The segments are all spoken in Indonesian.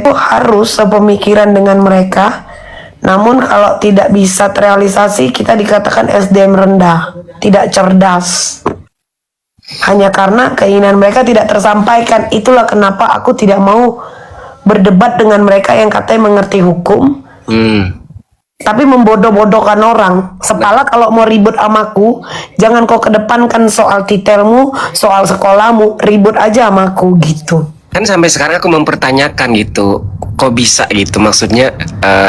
itu harus sepemikiran dengan mereka. Namun kalau tidak bisa terrealisasi, kita dikatakan SDM rendah, tidak cerdas. Hanya karena keinginan mereka tidak tersampaikan. Itulah kenapa aku tidak mau berdebat dengan mereka yang katanya mengerti hukum, tapi membodoh-bodohkan orang. Sepala kalau mau ribut amaku, jangan kau kedepankan soal titelmu, soal sekolahmu, ribut aja amaku gitu. Kan sampai sekarang aku mempertanyakan gitu, kok bisa gitu, maksudnya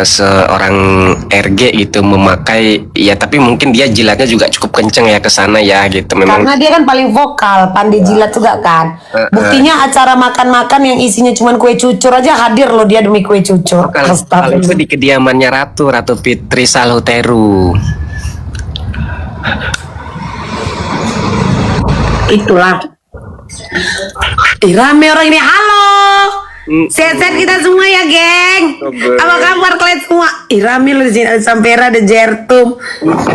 seorang RG gitu memakai, ya tapi mungkin dia jilatnya juga cukup kenceng ya ke sana ya gitu memang. Karena dia kan paling vokal, pandai jilat juga kan. Buktinya acara makan-makan yang isinya cuma kue cucur aja hadir loh dia demi kue cucur. Kalau itu di kediamannya Ratu Fitri Salhuteru. Itulah. Rame orang ini. Halo, sehat-sehat kita semua ya geng. Apa kabar kalian semua? Rame loh di sini, ada Sampera, ada Jertum,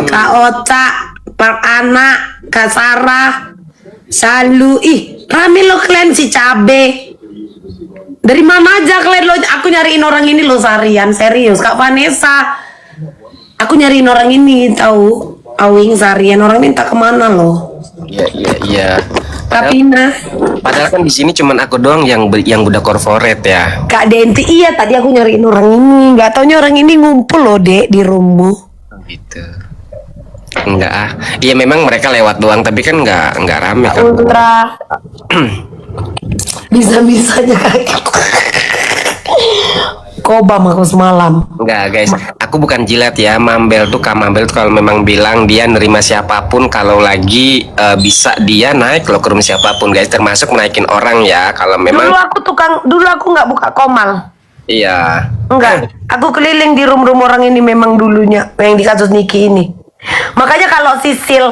Kak Oca, Pak Ana, Kak Sarah, Salu. Rame loh kalian, si Cabe. Dari mana aja kalian lo? Aku nyariin orang ini loh seharian, serius. Kak Vanessa, aku nyariin orang ini tahu. Awing seharian, orang minta kemana loh? Iya. Padahal kan di sini cuman aku doang yang udah corporate ya. Kak Denti, iya tadi aku nyariin orang ini, nggak taunya orang ini ngumpul loh dek di rumahmu. Gitu. Enggak Iya memang mereka lewat doang, tapi kan nggak rame kan. Ultra. Bisa-bisanya kayak kobam aku semalam. Enggak guys, aku bukan jilat ya. Mambel tuh Kak Mambel tuh kalau memang bilang dia nerima siapapun, kalau lagi bisa dia naik loh ke rumah siapapun guys, termasuk naikin orang ya kalau memang. Dulu aku nggak buka komal. Iya. Enggak, aku keliling di room orang ini memang dulunya yang di kasus Niki ini. Makanya kalau si Sil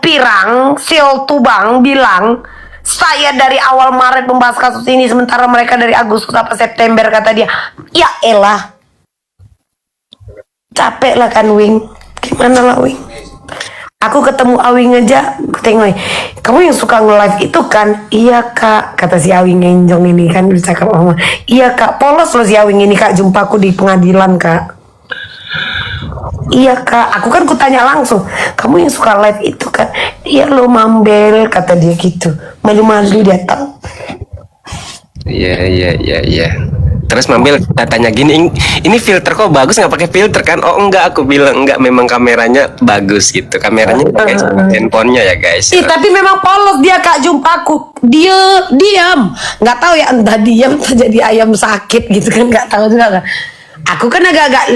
Pirang, Sil Tubang bilang saya dari awal Maret membahas kasus ini, sementara mereka dari Agustus apa September, kata dia. Ya elah, capek lah kan Wing. Gimana lah Wing? Aku ketemu Awing aja, aku tengok, kamu yang suka nge-live itu kan? Iya kak, kata si Awing ngenjong ini kan, bercakap sama. Iya kak, polos loh si Awing ini kak, jumpaku di pengadilan kak. Iya kak, aku kan kutanya langsung, kamu yang suka live itu kan? Iya lo Mambel, kata dia gitu. Malu-malu dia tahu. Iya. Terus Mambel tanya gini, ini filter kok bagus, nggak pakai filter kan? Oh enggak, aku bilang enggak, memang kameranya bagus gitu. Kameranya pakai handphonenya ya guys. Tapi memang polos dia kak, jumpaku. Dia diam, nggak tahu ya, entah diam entah jadi ayam sakit gitu kan, nggak tahu juga kan. Aku kan agak-agak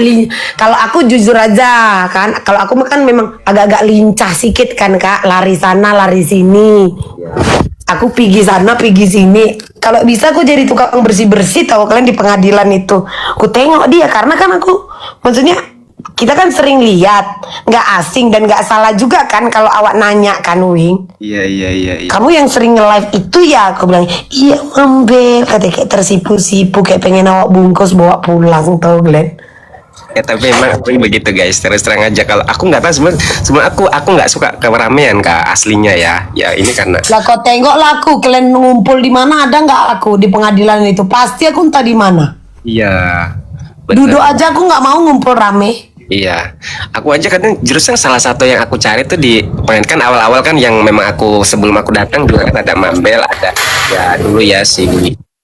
kalau aku jujur aja kan, kalau aku kan memang agak-agak lincah sedikit kan kak, lari sana lari sini. Aku pergi sana pergi sini. Kalau bisa aku jadi tukang bersih-bersih, tahu kalian di pengadilan itu. Aku tengok dia karena kan aku, maksudnya kita kan sering lihat, nggak asing dan nggak salah juga kan kalau awak nanya kan Wing. Iya. Kamu yang sering nge-live itu ya, aku bilang iya Mambel, katanya kayak tersipu-sipu kayak pengen awak bungkus bawa pulang, tau Glenn. Ya tapi emang aku begitu guys, terus terang aja, kalau aku nggak tahu sebenarnya aku nggak suka keramaian kak aslinya ya ini karena. Lah kau tengok lah aku, kalian ngumpul di mana, ada nggak aku di pengadilan itu? Pasti aku entah di mana. Iya. Duduk aja aku nggak mau ngumpul rame. Iya, aku aja kadang jurusan salah satu yang aku cari tuh di kan awal-awal kan yang memang aku sebelum aku datang juga kan ada Mambel, ada ya dulu ya si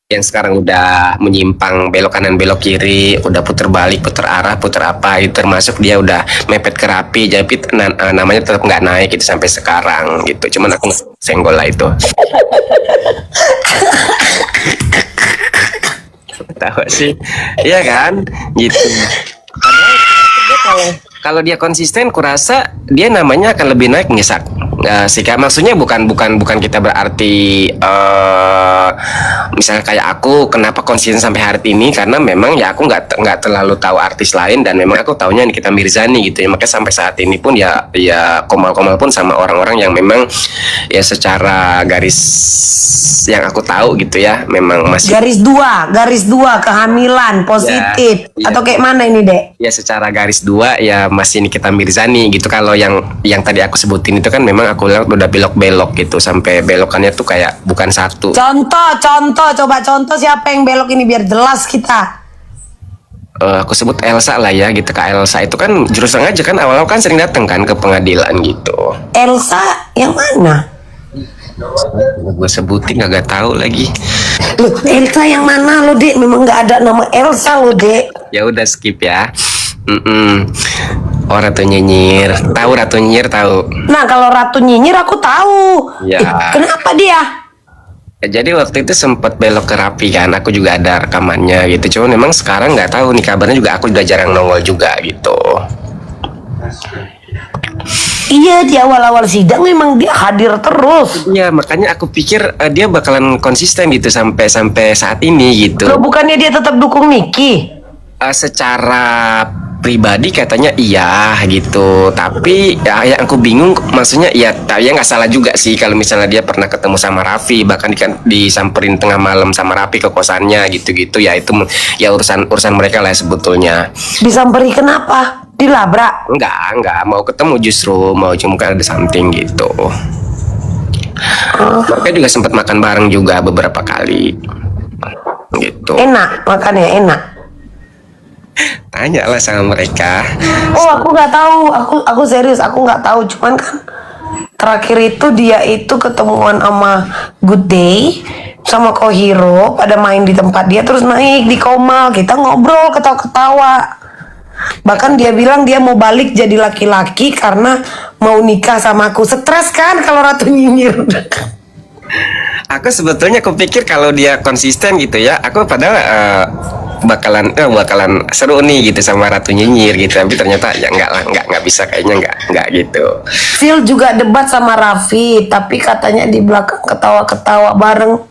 yang sekarang udah menyimpang belok kanan belok kiri, udah puter balik puter arah puter apa itu, termasuk dia udah mepet ke Rapi, tapi namanya tetap nggak naik gitu sampai sekarang gitu, cuman aku senggol lah itu. Tahu sih, iya kan gitu. Kalau dia konsisten, kurasa dia namanya akan lebih naik ngesak. Sih kak, maksudnya bukan kita berarti misalnya kayak aku kenapa konsisten sampai hari ini, karena memang ya aku nggak terlalu tahu artis lain dan memang aku taunya Nikita Mirzani gitu ya, makanya sampai saat ini pun ya komal-komal pun sama orang-orang yang memang ya secara garis yang aku tahu gitu ya memang masih garis dua kehamilan positif ya. Atau kayak mana ini dek? Ya secara garis dua ya masih Nikita Mirzani gitu. Kalau yang tadi aku sebutin itu kan memang aku lihat udah belok-belok gitu, sampai belokannya tuh kayak bukan satu. Contoh coba contoh siapa yang belok ini biar jelas kita. Aku sebut Elsa lah ya gitu. Kak Elsa itu kan jurus sengaja kan awal-awal kan sering datang kan ke pengadilan gitu. Elsa yang mana? Gue sebutin gak tahu lagi. Loh, Elsa yang mana lo, Dek? Memang nggak ada nama Elsa lo, Dek. Ya udah skip ya. Oh, Ratu Nyinyir. Tahu Ratu Nyinyir tahu. Nah, kalau Ratu Nyinyir aku tahu. Ya. Kenapa dia? Ya, jadi waktu itu sempat belok ke Rapi kan. Aku juga ada rekamannya gitu. Cuman memang sekarang nggak tahu nih kabarnya juga aku udah jarang nongol juga gitu. Iya, di awal-awal sidang memang dia hadir terus. Iya, makanya aku pikir dia bakalan konsisten gitu sampai saat ini gitu. Loh, bukannya dia tetap dukung Niki? Secara pribadi katanya iya gitu, tapi ya yang aku bingung maksudnya ya nggak salah juga sih kalau misalnya dia pernah ketemu sama Raffi, bahkan disamperin tengah malam sama Raffi ke kosannya gitu-gitu, ya itu ya urusan mereka lah sebetulnya. Disamperi kenapa? Dilabrak? Enggak mau ketemu, justru mau cuma ada something gitu. Mereka juga sempat makan bareng juga beberapa kali gitu. Enak, makannya enak. Tanya lah sama mereka. Oh, aku nggak tahu. Aku serius, aku nggak tahu. Cuman kan terakhir itu dia itu ketemuan sama Good Day sama Kohiro pada main di tempat dia, terus naik di Komal, kita ngobrol ketawa-ketawa. Bahkan dia bilang dia mau balik jadi laki-laki karena mau nikah sama aku. Stres kan kalau Ratu Nyinyir. Aku sebetulnya kupikir kalau dia konsisten gitu ya, aku padahal bakalan seru nih gitu sama Ratu Nyinyir gitu, tapi ternyata ya nggak bisa, kayaknya nggak gitu. Phil juga debat sama Raffi, tapi katanya di belakang ketawa-ketawa bareng.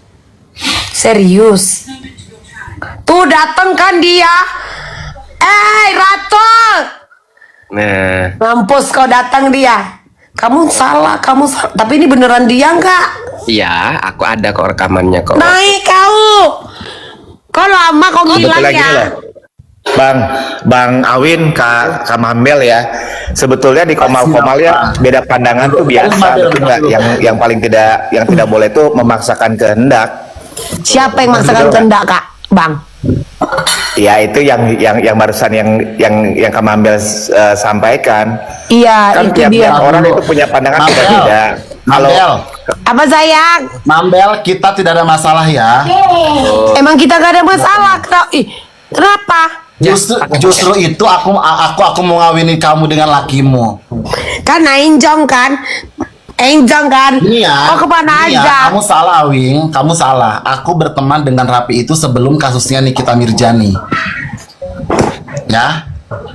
Serius. Tuh dateng kan dia. Ratu. Nah, Mampus kau datang dia. Kamu salah. Tapi ini beneran dia nggak? iya, aku ada kok rekamannya kok. Naik kau. Kau lama kau ngilang ya. Bang Awin, Kak Mambel ya. Sebetulnya di Komal-Komal ya beda pandangan tuh biasa, betul nggak? Yang paling tidak boleh tuh memaksakan kehendak. Siapa yang maksakan kehendak, Kak? Bang. Ya itu yang barusan yang Kak Mambel sampaikan. Iya, Kan itu dia. tiap orang itu punya pandangan berbeda. Kalau Apa sayang? Mambel, kita tidak ada masalah ya. Emang kita gak ada masalah. Kenapa? Justru itu aku mau ngawinin kamu dengan lakimu. Kan enjong kan? Enjong kan? Ini ya. Oh, kemana ini ya, aja? kamu salah, Wing. Kamu salah. Aku berteman dengan Rapi itu sebelum kasusnya Nikita Mirjani. Ya.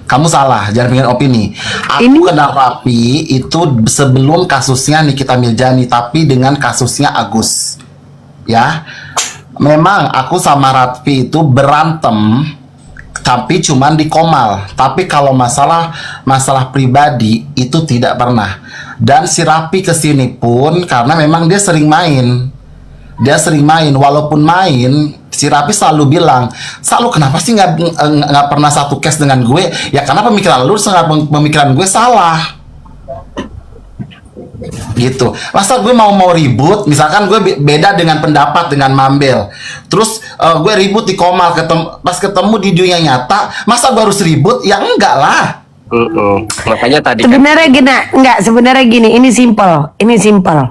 Kamu salah, jangan bikin opini. Aku kenal Rapi itu sebelum kasusnya Nikita Mirjani, tapi dengan kasusnya Agus. Ya. Memang aku sama Rapi itu berantem, tapi cuman di Komal. Tapi kalau masalah pribadi itu tidak pernah. Dan si Rapi kesini pun karena memang dia sering main. Walaupun main, si Rapi selalu bilang, "Sa, lu kenapa sih nggak pernah satu case dengan gue?" Ya karena pemikiran lu sangat pemikiran gue salah. Gitu. Masa gue mau ribut, misalkan gue beda dengan pendapat dengan Mambel. Terus gue ribut di Komal, pas ketemu di dunia nyata, masa gue harus ribut? Ya enggak lah. Makanya tadi sebenarnya gini, ini simple.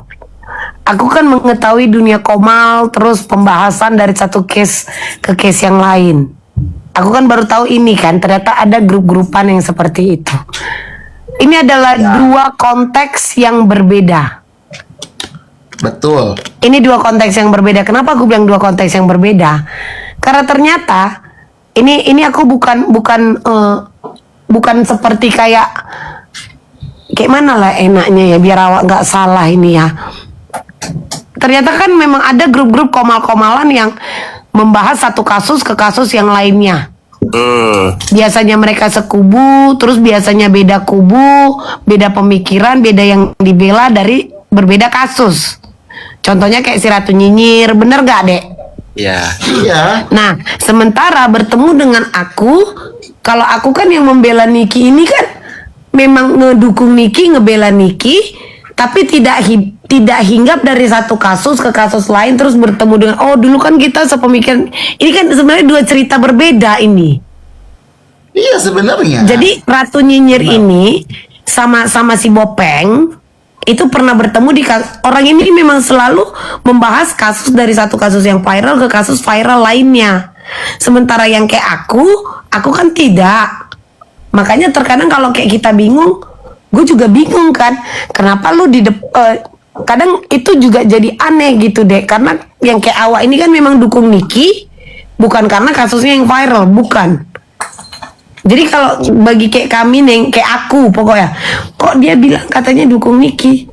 Aku kan mengetahui dunia Komal, terus pembahasan dari satu case ke case yang lain. Aku kan baru tahu ini kan, ternyata ada grup-grupan yang seperti itu. Ini adalah dua konteks yang berbeda. Betul. Ini dua konteks yang berbeda. Kenapa aku bilang dua konteks yang berbeda? Karena ternyata ini aku bukan seperti kayak mana lah enaknya ya biar awak nggak salah ini ya. Ternyata kan memang ada grup-grup komal-komalan yang membahas satu kasus ke kasus yang lainnya. Biasanya mereka sekubu, terus biasanya beda kubu, beda pemikiran, beda yang dibela dari berbeda kasus. Contohnya kayak si Ratu Nyinyir, bener gak, Dek? Iya. Nah, sementara bertemu dengan aku, kalau aku kan yang membela Niki ini kan memang ngedukung Niki, ngebela Niki, tapi tidak hinggap dari satu kasus ke kasus lain terus bertemu dengan oh dulu kan kita sepemikiran. Ini kan sebenarnya dua cerita berbeda ini. Iya sebenarnya. Jadi Ratu Nyinyir ini sama si Bopeng itu pernah bertemu di orang ini memang selalu membahas kasus dari satu kasus yang viral ke kasus viral lainnya. Sementara yang kayak aku kan tidak. Makanya terkadang kalau kayak kita bingung, gue juga bingung kan. Kenapa lu kadang itu juga jadi aneh gitu deh. Karena yang kayak awak ini kan memang dukung Niki, bukan karena kasusnya yang viral, bukan. Jadi kalau bagi kayak kami nih, kayak aku pokoknya, kok dia bilang katanya dukung Niki,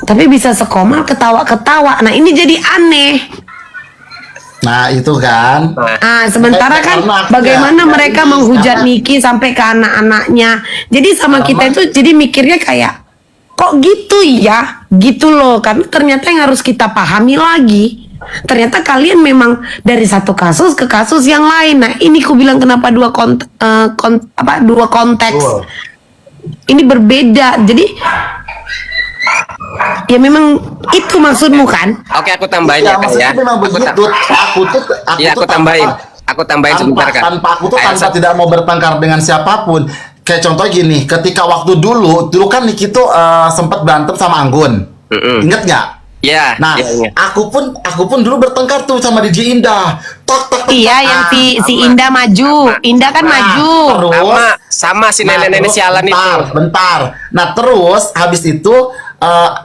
tapi bisa sekomal ketawa-ketawa. Nah ini jadi aneh. Nah itu kan. Sementara kan bagaimana mereka menghujat Niki sampai ke anak-anaknya. Jadi sama kita itu jadi mikirnya kayak kok gitu ya, gitu loh. Kan ternyata yang harus kita pahami lagi, ternyata kalian memang dari satu kasus ke kasus yang lain. Nah ini ku bilang kenapa dua konteks. Ini berbeda. Jadi ya memang itu maksudmu kan? Oke, aku tambahin ya, Kak ya. Memang begitu. Aku tambahin sebentar, Kak. Tanpa aku tuh tanpa tidak mau bertengkar dengan siapapun. Kayak contoh gini, ketika waktu dulu kan Niki tuh sempat berantem sama Anggun. Ingat nggak? Iya. Nah, ya. aku pun dulu bertengkar tuh sama DJ Indah. Iya, yang si Indah maju. Indah kan maju. Terus sama si nenek-nenek sialan itu. Bentar. Nah, terus habis itu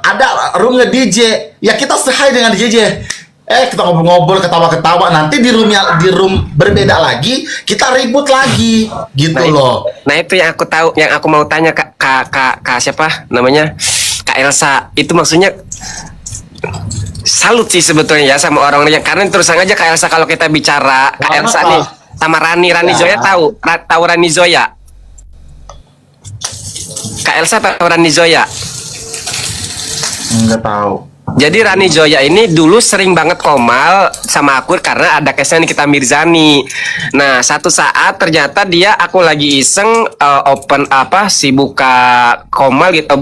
ada roomnya DJ. Ya kita sehai dengan DJ. Kita ngobrol-ngobrol, ketawa-ketawa. Nanti di room berbeda lagi, kita ribut lagi, gitu loh. Nah itu yang aku tahu, yang aku mau tanya Kak siapa namanya, Kak Elsa. Itu maksudnya salut sih sebetulnya ya sama orang yang, karena terus aja Kak Elsa kalau kita bicara Kak Elsa nih sama Rani Zoya tahu Rani Zoya. Kak Elsa tahu Rani Zoya? Enggak tahu. Jadi Rani Zoya ini dulu sering banget komal sama aku karena ada kesnya Nikita Mirzani. Nah satu saat ternyata aku lagi iseng buka komal gitu,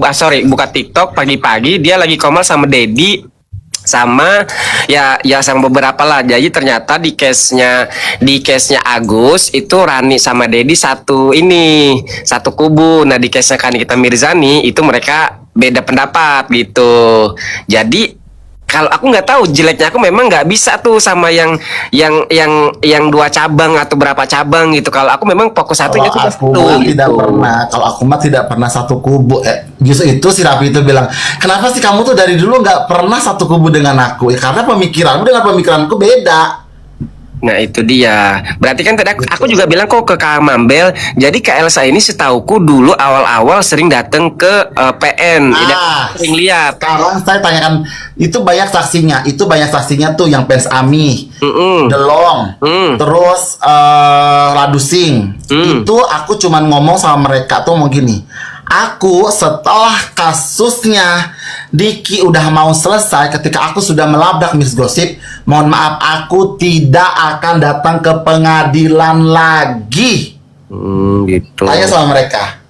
buka TikTok pagi-pagi, dia lagi komal sama Dedi sama sama beberapa lah. Jadi ternyata di case-nya Agus itu Rani sama Dedi satu kubu. Nah di case-nya kan Nikita Mirzani itu mereka beda pendapat gitu. Jadi kalau aku nggak tahu, jeleknya aku memang nggak bisa tuh sama yang dua cabang atau berapa cabang gitu. Kalau aku memang fokus satu gitu. Kalau aku mah tidak pernah satu kubu. Justru itu si Rapi itu bilang, kenapa sih kamu tuh dari dulu nggak pernah satu kubu dengan aku? Ya karena pemikiranmu dengan pemikiranku beda. Nah itu dia. Berarti kan tadi aku juga bilang kok ke Kak Mambel. Jadi Kak Elsa ini setauku dulu awal-awal sering datang ke PN. Sering lihat. Sekarang saya tanyakan, itu banyak saksinya. Itu banyak saksinya tuh yang fans Ami, Delong, terus Ladusing. Itu aku cuman ngomong sama mereka tuh mau gini. Aku setelah kasusnya Diki udah mau selesai, ketika aku sudah melabrak Miss Gossip, mohon maaf, aku tidak akan datang ke pengadilan lagi. Gitu. Tanya sama mereka.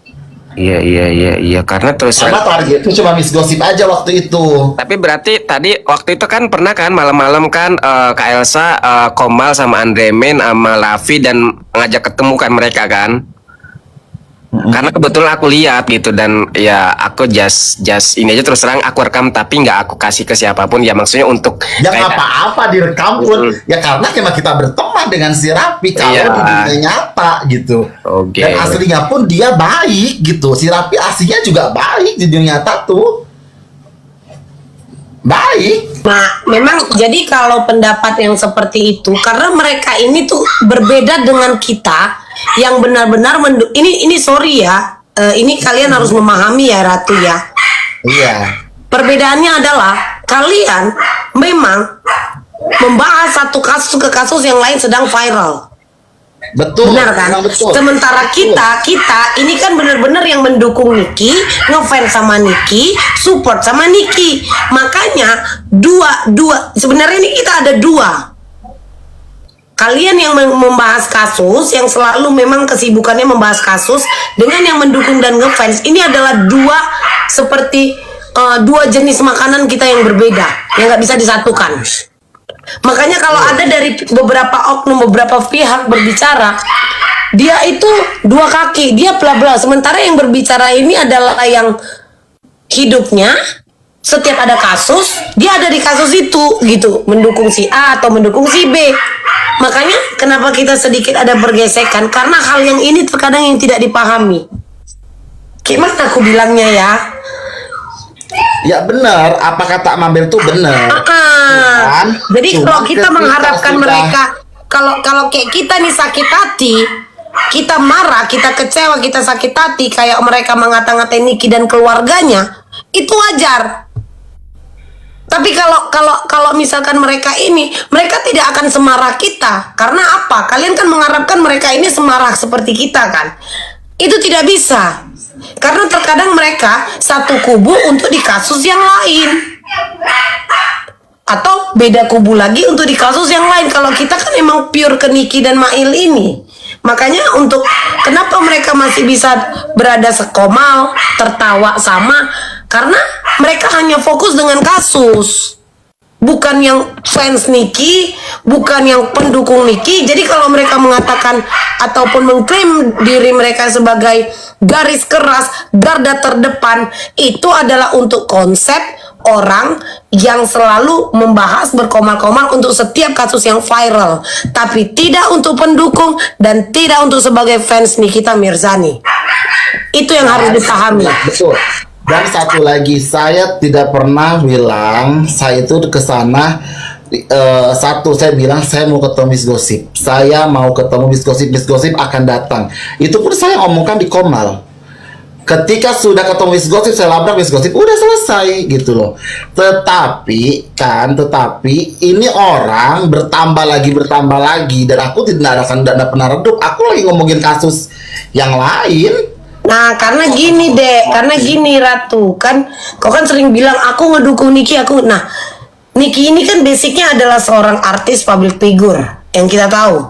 Iya, karena terus karena target itu cuma Miss Gossip aja waktu itu. Tapi berarti tadi waktu itu kan pernah kan malam-malam kan Kak Elsa komal sama Andremen sama Lavi dan ngajak ketemu kan mereka kan. Karena kebetulan aku lihat gitu, dan ya aku just ini aja terus terang aku rekam tapi nggak aku kasih ke siapapun ya, maksudnya untuk ya nggak apa-apa direkam pun ya karena cuma kita berteman dengan si Rapi kalau di dunia nyata gitu. Dan aslinya pun dia baik gitu, si Rapi aslinya juga baik di dunia nyata tuh baik. Nah memang jadi kalau pendapat yang seperti itu karena mereka ini tuh berbeda dengan kita yang benar-benar ini sorry ya, ini kalian harus memahami ya Ratu ya. Iya. Perbedaannya adalah kalian memang membahas satu kasus ke kasus yang lain sedang viral. Betul. Benar kan? Betul. Sementara kita ini kan benar-benar yang mendukung Niki, ngefans sama Niki, support sama Niki. Makanya dua sebenarnya ini kita ada dua. Kalian yang membahas kasus, yang selalu memang kesibukannya membahas kasus, dengan yang mendukung dan ngefans, ini adalah dua seperti dua jenis makanan kita yang berbeda, yang nggak bisa disatukan. Makanya kalau ada dari beberapa oknum, beberapa pihak berbicara, dia itu dua kaki, dia bla bla. Sementara yang berbicara ini adalah yang hidupnya setiap ada kasus, dia ada di kasus itu gitu, mendukung si A atau mendukung si B. Makanya kenapa kita sedikit ada pergesekan, karena hal yang ini terkadang yang tidak dipahami. Gimana aku bilangnya ya? Ya benar, apa kata Mabel tuh benar. Kan? Jadi Cuma kalau kita ketika mengharapkan sudah- mereka, kalau kayak kita nih sakit hati, kita marah, kita kecewa, kita sakit hati, kayak mereka mengata-ngatain Niki dan keluarganya, itu wajar. Tapi kalau misalkan mereka tidak akan semarah kita. Karena apa? Kalian kan mengharapkan mereka ini semarah seperti kita kan? Itu tidak bisa. Karena terkadang mereka satu kubu untuk di kasus yang lain. Atau beda kubu lagi untuk di kasus yang lain. Kalau kita kan emang pure ke Niki dan Mail ini. Makanya untuk kenapa mereka masih bisa berada sekomal, tertawa sama, karena mereka hanya fokus dengan kasus. Bukan yang fans Niki, bukan yang pendukung Niki. Jadi kalau mereka mengatakan ataupun mengklaim diri mereka sebagai garis keras, garda terdepan, itu adalah untuk konsep orang yang selalu membahas berkomal-komal untuk setiap kasus yang viral, tapi tidak untuk pendukung dan tidak untuk sebagai fans Nikita Mirzani. Itu yang harus dipahami. Betul. Dan satu lagi, saya tidak pernah bilang saya itu ke sana. Satu, saya bilang saya mau ketemu Miss Gosip. Saya mau ketemu Miss Gosip. Miss Gosip akan datang. Itu pun saya omongkan di Komal. Ketika sudah ketemu Miss Gosip, saya labrak Miss Gosip, udah selesai gitu loh. Tetapi ini orang bertambah lagi, dan aku tidak pernah redup. Aku lagi ngomongin kasus yang lain. Nah, karena gini dek, karena gini Ratu, kan kau kan sering bilang aku ngedukung Niki, nah Niki ini kan basicnya adalah seorang artis public figure yang kita tahu,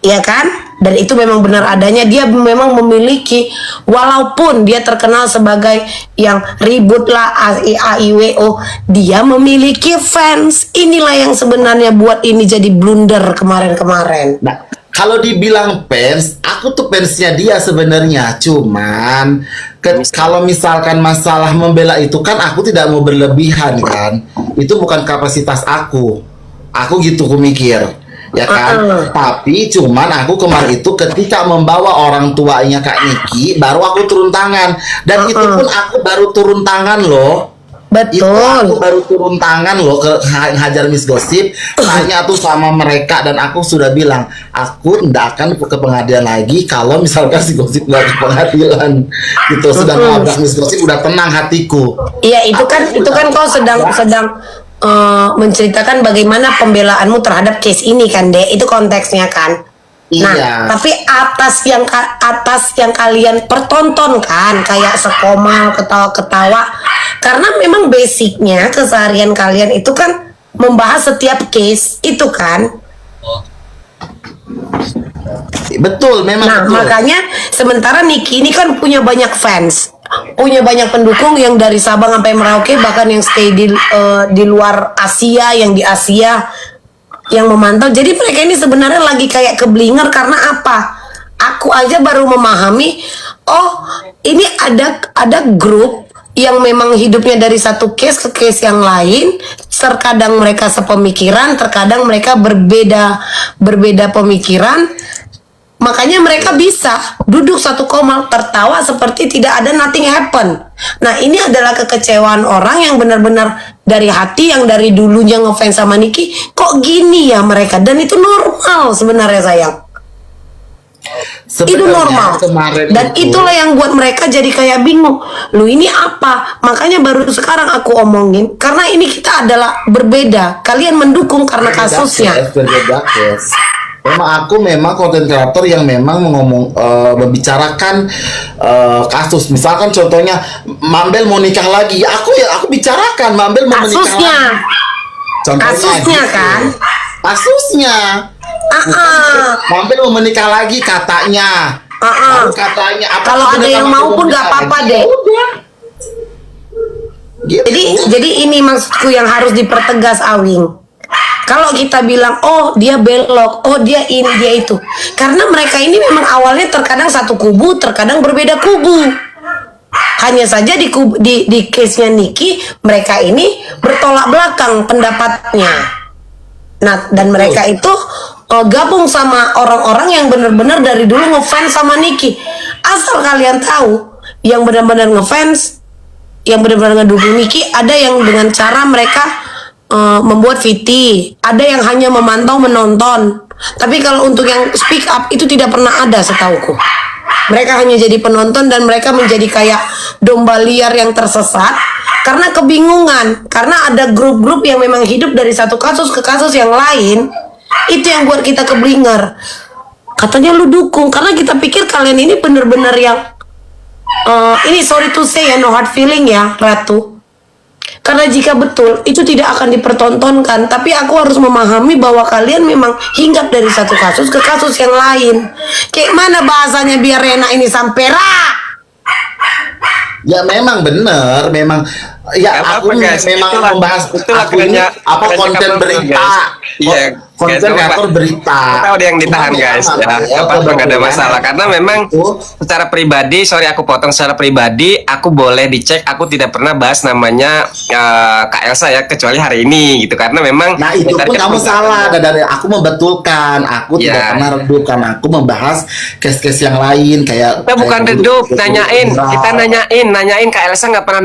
ya kan? Dan itu memang benar adanya, dia memang memiliki, walaupun dia terkenal sebagai yang ribut lah AIWO, dia memiliki fans. Inilah yang sebenarnya buat ini jadi blunder kemarin-kemarin. Nah, kalau dibilang fans, aku tuh fansnya dia sebenarnya. Cuman kalau misalkan masalah membela itu kan aku tidak mau berlebihan kan. Itu bukan kapasitas aku. Aku gitu aku mikir, ya kan. Tapi cuman aku kemarin itu ketika membawa orang tuanya Kak Niki, baru aku turun tangan. Dan itu pun aku baru turun tangan loh. Itu aku baru turun tangan loh ke hajar Miss Gosip, tanya tuh sama mereka, dan aku sudah bilang aku tidak akan ke pengadilan lagi kalau misalkan si Gosip nggak ke pengadilan gitu. Sudah nabrak Miss Gosip, udah tenang hatiku. Iya, itu kan kau sedang menceritakan bagaimana pembelaanmu terhadap case ini kan, Dek. Itu konteksnya kan. Nah, Iya. tapi atas yang kalian pertontonkan kayak sekomal, ketawa-ketawa, karena memang basicnya keseharian kalian itu kan membahas setiap case itu kan. Betul, memang Nah, betul. makanya sementara Niki ini kan punya banyak fans, punya banyak pendukung yang dari Sabang sampai Merauke, bahkan yang stay di luar Asia, yang di Asia, yang memantau. Jadi mereka ini sebenarnya lagi kayak keblinger karena apa? Aku aja baru memahami, oh ini ada grup yang memang hidupnya dari satu case ke case yang lain. Terkadang mereka sepemikiran, terkadang mereka berbeda pemikiran. Makanya mereka bisa duduk satu komal tertawa seperti tidak ada, nothing happen. Nah, ini adalah kekecewaan orang yang benar-benar dari hati, yang dari dulunya ngefans sama Niki. Kok gini ya mereka? Dan itu normal sebenarnya, sayang. Itu normal. Dan itulah yang buat mereka jadi kayak bingung. Lu ini apa? Makanya baru sekarang aku omongin, karena ini kita adalah berbeda. Kalian mendukung karena kasusnya. Berbeda case. Memang konten kreator yang memang membicarakan kasus. Misalkan contohnya Mambel mau nikah lagi, aku bicarakan Mambel mau menikah lagi. Contohnya Kasusnya gitu. kan? Kasusnya. Mambel mau menikah lagi katanya. Baru katanya. Kalau ada yang mau pun nggak apa-apa deh. Gitu. Jadi ini maksudku yang harus dipertegas, Awing. Kalau kita bilang, oh dia belok, oh dia ini, dia itu. Karena mereka ini memang awalnya terkadang satu kubu, terkadang berbeda kubu. Hanya saja di case-nya Niki, mereka ini bertolak belakang pendapatnya. Nah, dan mereka itu gabung sama orang-orang yang benar-benar dari dulu ngefans sama Niki. Asal kalian tahu, yang benar-benar ngefans, yang benar-benar ngedukung Niki, ada yang dengan cara mereka membuat VT, ada yang hanya memantau menonton. Tapi kalau untuk yang speak up itu tidak pernah ada setauku. Mereka hanya jadi penonton dan mereka menjadi kayak domba liar yang tersesat karena kebingungan, karena ada grup-grup yang memang hidup dari satu kasus ke kasus yang lain. Itu yang buat kita keblinger. Katanya lu dukung karena kita pikir kalian ini bener-bener yang ini sorry to say ya, no hard feeling ya Ratu. Karena jika betul itu tidak akan dipertontonkan, tapi aku harus memahami bahwa kalian memang hinggap dari satu kasus ke kasus yang lain. Kayak mana bahasanya biar Rena ini sampera? Ya memang bener, memang ya Gak aku apa-apa, guys. memang Itulah- membahas itulah aku ini kerennya- apa kerennya konten couple, berita, guys. Iya, konten guys, kreator apa- berita. Kita ada yang ditahan Cuma guys memang, ya, nggak apa-apa, nggak ada kebetulan masalah karena memang itu, secara pribadi, sorry aku potong, secara pribadi aku boleh dicek, aku tidak pernah bahas namanya Kak Elsa ya kecuali hari ini gitu karena memang nah itu pun target kamu program- salah. Dan dari aku membetulkan, aku Ya. tidak pernah redup karena aku membahas case-case yang lain kayak kita bukan kayak redup, dulu- nanyain, kita nanyain Kak Elsa nggak pernah